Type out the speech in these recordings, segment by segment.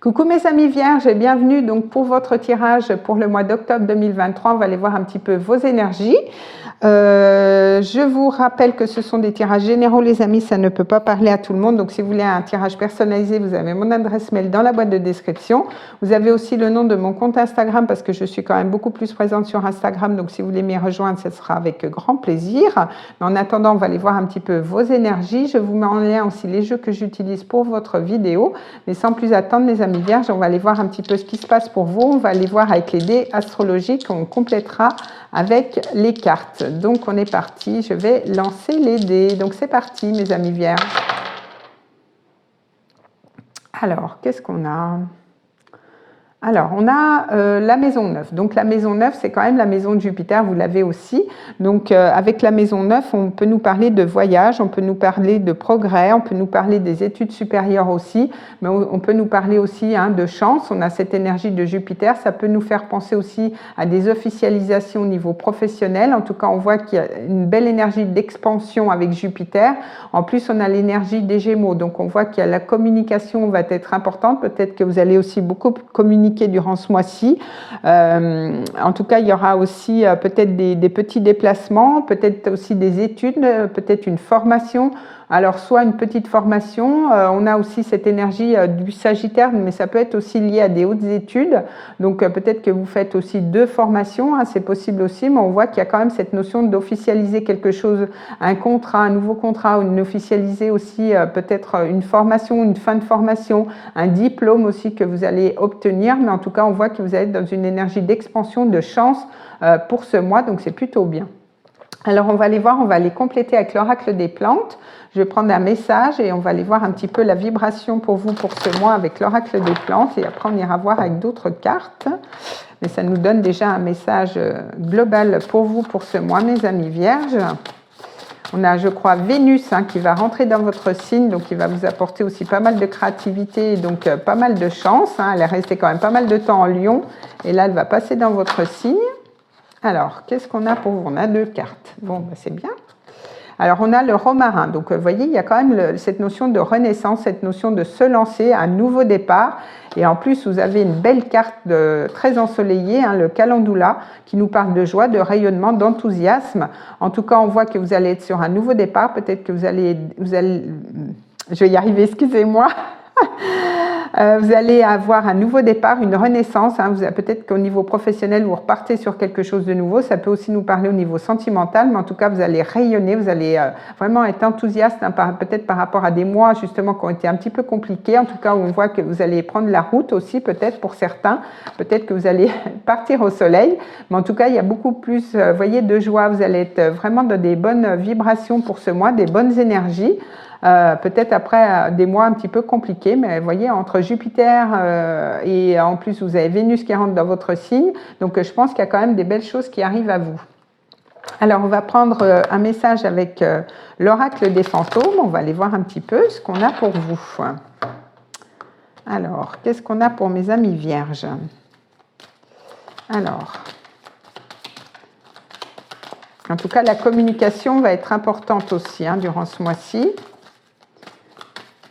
Coucou mes amis vierges et bienvenue donc pour votre tirage pour le mois d'octobre 2023. On va aller voir un petit peu vos énergies. Je vous rappelle que ce sont des tirages généraux les amis, ça ne peut pas parler à tout le monde. Donc si vous voulez un tirage personnalisé, vous avez mon adresse mail dans la boîte de description. Vous avez aussi le nom de mon compte Instagram parce que je suis quand même beaucoup plus présente sur Instagram. Donc si vous voulez m'y rejoindre, ce sera avec grand plaisir. Mais en attendant, on va aller voir un petit peu vos énergies. Je vous mets en lien aussi les jeux que j'utilise pour votre vidéo. Mais sans plus attendre mes amis vierges, on va aller voir un petit peu ce qui se passe pour vous. On va aller voir avec les dés astrologiques. On complétera avec les cartes. Donc on est parti, je vais lancer les dés. Donc c'est parti mes amis vierges. Alors, qu'est-ce qu'on a ? Alors, on a la maison 9. Donc, la maison 9, c'est quand même la maison de Jupiter, vous l'avez aussi. Donc, avec la maison 9, on peut nous parler de voyage, on peut nous parler de progrès, on peut nous parler des études supérieures aussi, mais on peut nous parler aussi de chance. On a cette énergie de Jupiter, ça peut nous faire penser aussi à des officialisations au niveau professionnel. En tout cas, on voit qu'il y a une belle énergie d'expansion avec Jupiter. En plus, on a l'énergie des Gémeaux. Donc, on voit que la communication va être importante. Peut-être que vous allez aussi beaucoup communiquer durant ce mois-ci. En tout cas, il y aura aussi peut-être des petits déplacements, peut-être aussi des études, peut-être une formation. Alors, soit une petite formation, on a aussi cette énergie du Sagittaire, mais ça peut être aussi lié à des hautes études. Donc, peut-être que vous faites aussi 2 formations, c'est possible aussi, mais on voit qu'il y a quand même cette notion d'officialiser quelque chose, un contrat, un nouveau contrat, ou officialiser aussi peut-être une formation, une fin de formation, un diplôme aussi que vous allez obtenir. Mais en tout cas, on voit que vous êtes dans une énergie d'expansion, de chance pour ce mois, donc c'est plutôt bien. Alors, on va aller voir, on va aller compléter avec l'oracle des plantes. Je vais prendre un message et on va aller voir un petit peu la vibration pour vous pour ce mois avec l'oracle des plantes. Et après, on ira voir avec d'autres cartes. Mais ça nous donne déjà un message global pour vous pour ce mois, mes amis vierges. On a, je crois, Vénus qui va rentrer dans votre signe, donc il va vous apporter aussi pas mal de créativité et donc pas mal de chance. Elle est restée quand même pas mal de temps en Lion et là, elle va passer dans votre signe. Alors, qu'est-ce qu'on a pour vous? On a 2 cartes. Bon, c'est bien. Alors, on a le romarin. Donc, vous voyez, il y a quand même cette notion de renaissance, cette notion de se lancer, un nouveau départ. Et en plus, vous avez une belle carte très ensoleillée, le calendula, qui nous parle de joie, de rayonnement, d'enthousiasme. En tout cas, on voit que vous allez être sur un nouveau départ. Peut-être que vous allez... Je vais y arriver, excusez-moi. Vous allez avoir un nouveau départ, une renaissance. Peut-être qu'au niveau professionnel, vous repartez sur quelque chose de nouveau. Ça peut aussi nous parler au niveau sentimental, mais en tout cas, vous allez rayonner, vous allez vraiment être enthousiaste, peut-être par rapport à des mois justement qui ont été un petit peu compliqués. En tout cas, où on voit que vous allez prendre la route aussi, peut-être pour certains. Peut-être que vous allez partir au soleil, mais en tout cas, il y a beaucoup plus, voyez, de joie. Vous allez être vraiment dans des bonnes vibrations pour ce mois, des bonnes énergies. Peut-être après des mois un petit peu compliqués, mais vous voyez, entre Jupiter et en plus vous avez Vénus qui rentre dans votre signe, donc je pense qu'il y a quand même des belles choses qui arrivent à vous. Alors on va prendre un message avec l'oracle des fantômes, on va aller voir un petit peu ce qu'on a pour vous. Alors, qu'est-ce qu'on a pour mes amis vierges? Alors, en tout cas la communication va être importante aussi durant ce mois-ci,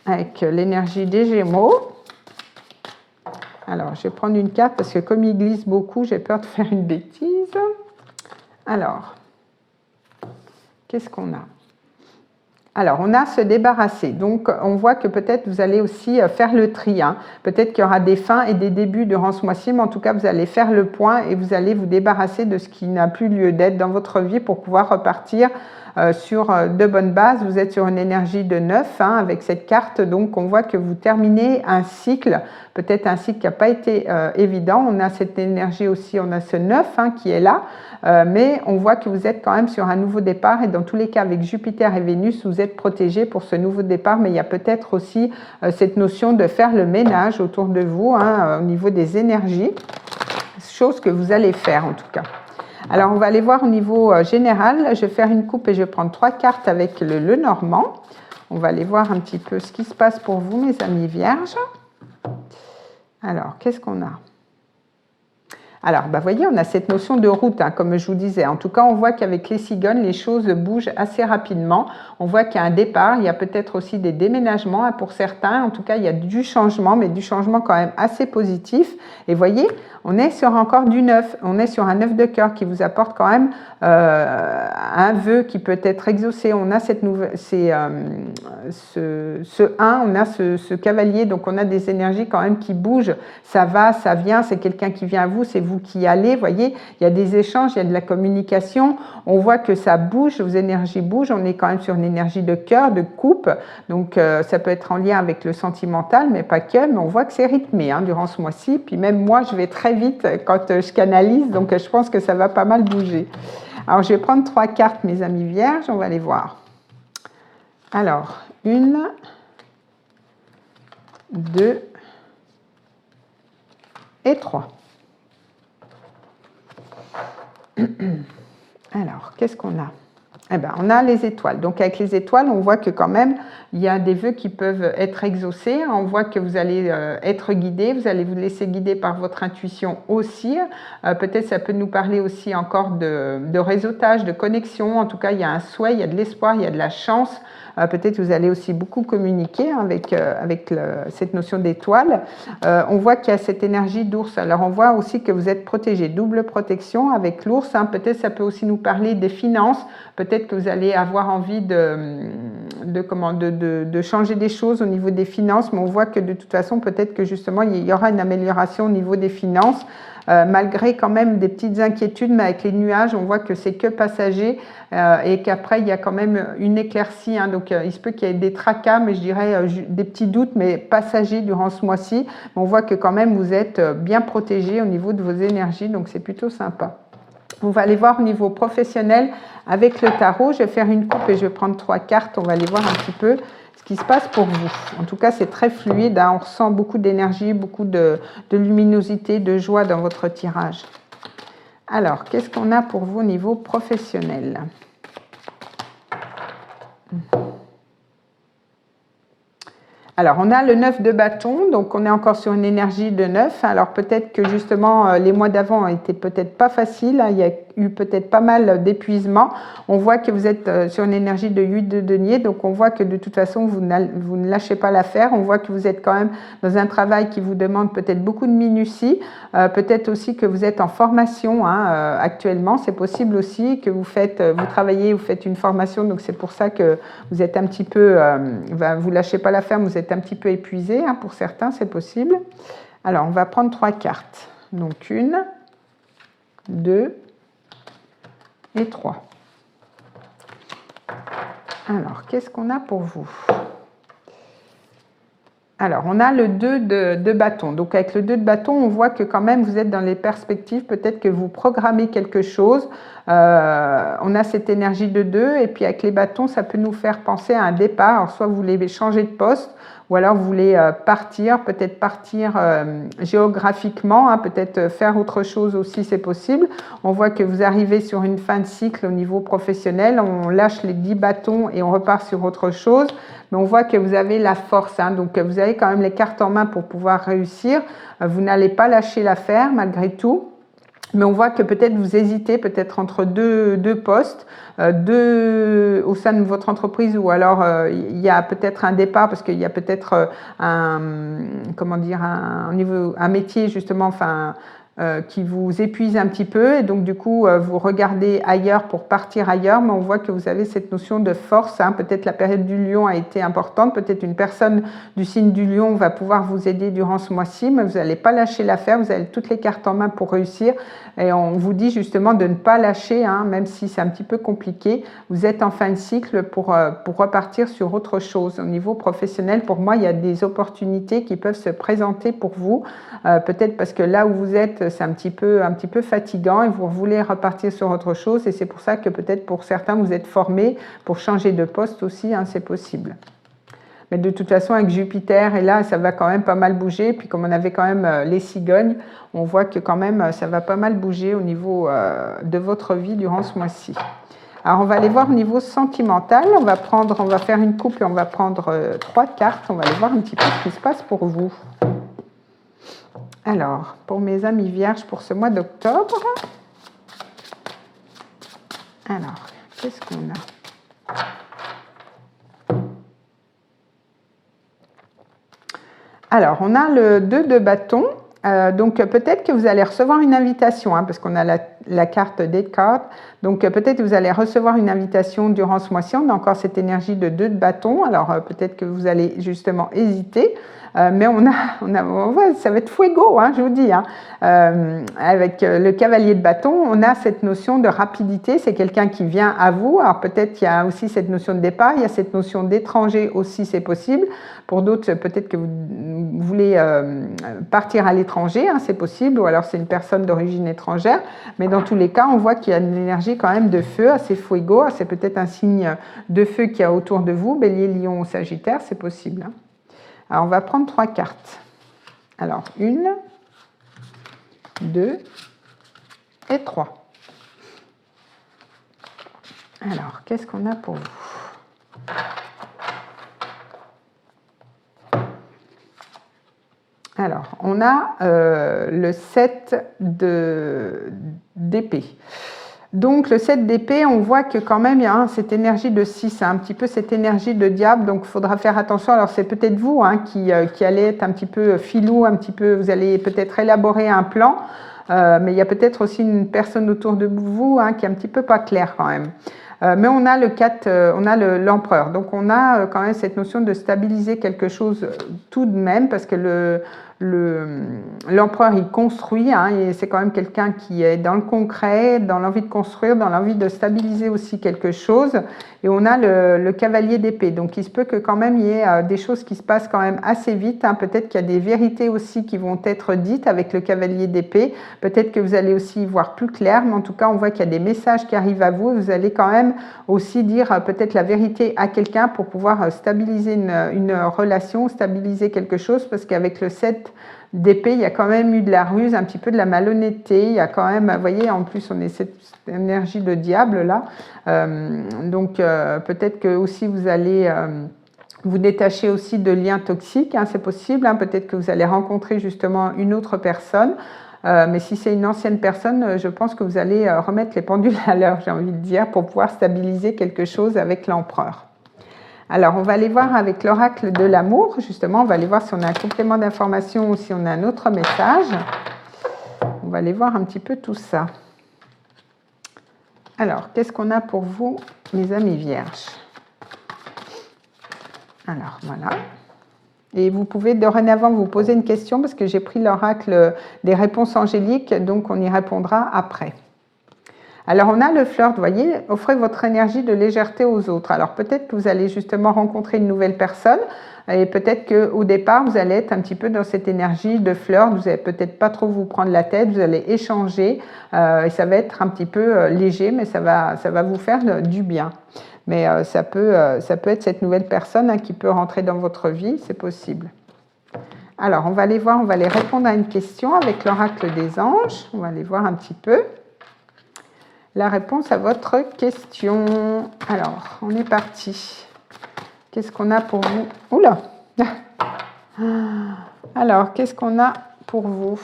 avec l'énergie des Gémeaux. Alors, je vais prendre une carte parce que comme il glisse beaucoup, j'ai peur de faire une bêtise. Alors, qu'est-ce qu'on a? Alors, on a se débarrasser. Donc, on voit que peut-être vous allez aussi faire le tri. Peut-être qu'il y aura des fins et des débuts durant ce mois-ci, mais en tout cas, vous allez faire le point et vous allez vous débarrasser de ce qui n'a plus lieu d'être dans votre vie pour pouvoir repartir sur de bonnes bases. Vous êtes sur une énergie de 9 avec cette carte, donc on voit que vous terminez un cycle, peut-être un cycle qui n'a pas été évident. On a cette énergie aussi, on a ce 9 qui est là, mais on voit que vous êtes quand même sur un nouveau départ et dans tous les cas avec Jupiter et Vénus, vous êtes protégé pour ce nouveau départ, mais il y a peut-être aussi cette notion de faire le ménage autour de vous au niveau des énergies, chose que vous allez faire en tout cas. Alors, on va aller voir au niveau général. Je vais faire une coupe et je vais prendre 3 cartes avec le Normand. On va aller voir un petit peu ce qui se passe pour vous, mes amis vierges. Alors, qu'est-ce qu'on a? Alors, vous voyez, on a cette notion de route, hein, comme je vous disais. En tout cas, on voit qu'avec les cigognes, les choses bougent assez rapidement. On voit qu'il y a un départ, il y a peut-être aussi des déménagements hein, pour certains. En tout cas, il y a du changement, mais du changement quand même assez positif. Et vous voyez, on est sur encore du 9. On est sur un 9 de cœur qui vous apporte quand même un vœu qui peut être exaucé. On a cette nouvelle, ce 1, on a ce cavalier, donc on a des énergies quand même qui bougent. Ça va, ça vient, c'est quelqu'un qui vient à vous, c'est vous qui allez. Vous voyez, il y a des échanges, il y a de la communication. On voit que ça bouge, vos énergies bougent. On est quand même sur une énergie de cœur, de coupe. Donc ça peut être en lien avec le sentimental, mais pas que. Mais on voit que c'est rythmé hein, durant ce mois-ci. Puis même moi, je vais très vite quand je canalise, donc je pense que ça va pas mal bouger. Alors, je vais prendre 3 cartes, mes amis vierges, on va les voir. Alors, 1, 2 et 3. Alors, qu'est-ce qu'on a? Eh bien, on a les étoiles. Donc, avec les étoiles, on voit que quand même, il y a des vœux qui peuvent être exaucés. On voit que vous allez être guidé, vous allez vous laisser guider par votre intuition aussi. Peut-être ça peut nous parler aussi encore de réseautage, de connexion. En tout cas, il y a un souhait, il y a de l'espoir, il y a de la chance. Peut-être vous allez aussi beaucoup communiquer avec cette notion d'étoile. On voit qu'il y a cette énergie d'ours. Alors, on voit aussi que vous êtes protégé, double protection avec l'ours. Hein. Peut-être ça peut aussi nous parler des finances. Peut-être que vous allez avoir envie de changer des choses au niveau des finances, mais on voit que de toute façon, peut-être que justement, il y aura une amélioration au niveau des finances. Malgré quand même des petites inquiétudes, mais avec les nuages, on voit que c'est que passager et qu'après, il y a quand même une éclaircie. Hein, donc, il se peut qu'il y ait des tracas, mais je dirais des petits doutes, mais passagers durant ce mois-ci. On voit que quand même, vous êtes bien protégé au niveau de vos énergies, donc c'est plutôt sympa. On va aller voir au niveau professionnel avec le tarot. Je vais faire une coupe et je vais prendre 3 cartes. On va aller voir un petit peu ce qui se passe pour vous. En tout cas, c'est très fluide. Hein. On ressent beaucoup d'énergie, beaucoup de luminosité, de joie dans votre tirage. Alors, qu'est-ce qu'on a pour vous au niveau professionnel ? Alors, on a le 9 de bâton, donc on est encore sur une énergie de 9. Alors, peut-être que justement, les mois d'avant étaient peut-être pas faciles. Hein. Il y a eu peut-être pas mal d'épuisement. On voit que vous êtes sur une énergie de 8 de denier, donc on voit que de toute façon, vous ne lâchez pas l'affaire. On voit que vous êtes quand même dans un travail qui vous demande peut-être beaucoup de minutie. Peut-être aussi que vous êtes en formation hein, actuellement. C'est possible aussi que vous travaillez, vous faites une formation, donc c'est pour ça que vous êtes un petit peu, vous lâchez pas l'affaire, vous êtes un petit peu épuisé, hein, pour certains, c'est possible. Alors, on va prendre 3 cartes. Donc, 1, 2 et 3. Alors, qu'est-ce qu'on a pour vous ? Alors, on a le 2 de bâton. Donc, avec le 2 de bâton, on voit que quand même, vous êtes dans les perspectives. Peut-être que vous programmez quelque chose. On a cette énergie de 2. Et puis, avec les bâtons, ça peut nous faire penser à un départ. Alors, soit vous voulez changer de poste, ou alors vous voulez partir, peut-être partir géographiquement, hein, peut-être faire autre chose aussi, c'est possible. On voit que vous arrivez sur une fin de cycle au niveau professionnel. On lâche les 10 bâtons et on repart sur autre chose. Mais on voit que vous avez la force, hein, donc vous avez quand même les cartes en main pour pouvoir réussir. Vous n'allez pas lâcher l'affaire malgré tout. Mais on voit que peut-être vous hésitez peut-être entre deux postes, au sein de votre entreprise, ou alors il y a peut-être un départ parce qu'il y a peut-être un métier justement, qui vous épuise un petit peu, et donc du coup vous regardez ailleurs pour partir ailleurs, mais on voit que vous avez cette notion de force, hein. Peut-être la période du lion a été importante, peut-être une personne du signe du lion va pouvoir vous aider durant ce mois-ci, mais vous n'allez pas lâcher l'affaire, vous avez toutes les cartes en main pour réussir, et on vous dit justement de ne pas lâcher, hein, même si c'est un petit peu compliqué. Vous êtes en fin de cycle pour repartir sur autre chose. Au niveau professionnel, pour moi, il y a des opportunités qui peuvent se présenter pour vous, peut-être parce que là où vous êtes, c'est un petit peu fatigant et vous voulez repartir sur autre chose, et c'est pour ça que peut-être pour certains vous êtes formés pour changer de poste aussi, hein, c'est possible. Mais de toute façon avec Jupiter, et là ça va quand même pas mal bouger, puis comme on avait quand même les cigognes, on voit que quand même ça va pas mal bouger au niveau de votre vie durant ce mois-ci. Alors on va aller voir au niveau sentimental, on va faire une coupe et on va prendre 3 cartes, on va aller voir un petit peu ce qui se passe pour vous. Alors, pour mes amis vierges, pour ce mois d'octobre, alors, qu'est-ce qu'on a? Alors, on a le 2 de bâton. Donc, peut-être que vous allez recevoir une invitation, hein, parce qu'on a la carte des cartes. Donc, peut-être que vous allez recevoir une invitation durant ce mois-ci. On a encore cette énergie de 2 de bâton. Alors, peut-être que vous allez justement hésiter. Mais ça va être fuego, hein, je vous dis. Hein. Avec le cavalier de bâton, on a cette notion de rapidité. C'est quelqu'un qui vient à vous. Alors peut-être qu'il y a aussi cette notion de départ. Il y a cette notion d'étranger aussi, c'est possible. Pour d'autres, peut-être que vous voulez partir à l'étranger, hein, c'est possible. Ou alors c'est une personne d'origine étrangère. Mais dans tous les cas, on voit qu'il y a une énergie quand même de feu, assez fuego. C'est peut-être un signe de feu qu'il y a autour de vous. Bélier, Lion ou Sagittaire, c'est possible. Hein. Alors, on va prendre 3 cartes. Alors, 1, 2 et 3. Alors, qu'est-ce qu'on a pour vous? Alors, on a le 7 d'épée. Donc, le 7 d'épée, on voit que quand même, il y a cette énergie de 6, un petit peu cette énergie de diable, donc il faudra faire attention. Alors, c'est peut-être vous hein, qui allez être un petit peu filou, un petit peu, vous allez peut-être élaborer un plan, mais il y a peut-être aussi une personne autour de vous hein, qui est un petit peu pas claire quand même. Mais on a le 4, on a l'empereur. Donc, on a quand même cette notion de stabiliser quelque chose tout de même, parce que l'empereur, il construit, hein, et c'est quand même quelqu'un qui est dans le concret, dans l'envie de construire, dans l'envie de stabiliser aussi quelque chose. Et on a le cavalier d'épée. Donc, il se peut que quand même il y ait des choses qui se passent quand même assez vite. Hein. Peut-être qu'il y a des vérités aussi qui vont être dites avec le cavalier d'épée. Peut-être que vous allez aussi y voir plus clair. Mais en tout cas, on voit qu'il y a des messages qui arrivent à vous. Vous allez quand même aussi dire peut-être la vérité à quelqu'un pour pouvoir stabiliser une relation, stabiliser quelque chose. Parce qu'avec le 7 d'épée, il y a quand même eu de la ruse, un petit peu de la malhonnêteté. Il y a quand même, vous voyez, en plus, on est cette énergie de diable là. Donc, peut-être que aussi vous allez vous détacher aussi de liens toxiques, hein, c'est possible. Hein, peut-être que vous allez rencontrer justement une autre personne. Mais si c'est une ancienne personne, je pense que vous allez remettre les pendules à l'heure, j'ai envie de dire, pour pouvoir stabiliser quelque chose avec l'empereur. Alors, on va aller voir avec l'oracle de l'amour, justement, on va aller voir si on a un complément d'information ou si on a un autre message. On va aller voir un petit peu tout ça. Alors, qu'est-ce qu'on a pour vous, mes amis vierges? Alors, voilà. Et vous pouvez dorénavant vous poser une question parce que j'ai pris l'oracle des réponses angéliques, donc on y répondra après. Alors, on a le flirt, vous voyez, offrez votre énergie de légèreté aux autres. Alors, peut-être que vous allez justement rencontrer une nouvelle personne et peut-être qu'au départ, vous allez être un petit peu dans cette énergie de flirt. Vous n'allez peut-être pas trop vous prendre la tête, vous allez échanger et ça va être un petit peu léger, mais ça va vous faire du bien. Mais ça peut être cette nouvelle personne hein, qui peut rentrer dans votre vie, c'est possible. Alors, on va aller voir, on va aller répondre à une question avec l'oracle des anges. On va aller voir un petit peu la réponse à votre question. Alors, on est parti. Qu'est-ce qu'on a pour vous? Oula! Alors, qu'est-ce qu'on a pour vous?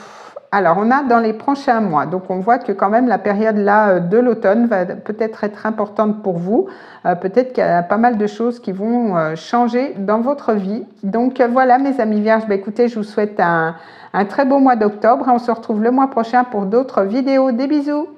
Alors, on a dans les prochains mois, donc on voit que quand même la période là de l'automne va peut-être être importante pour vous. Peut-être qu'il y a pas mal de choses qui vont changer dans votre vie. Donc voilà mes amis vierges, écoutez, je vous souhaite un très beau mois d'octobre. On se retrouve le mois prochain pour d'autres vidéos. Des bisous!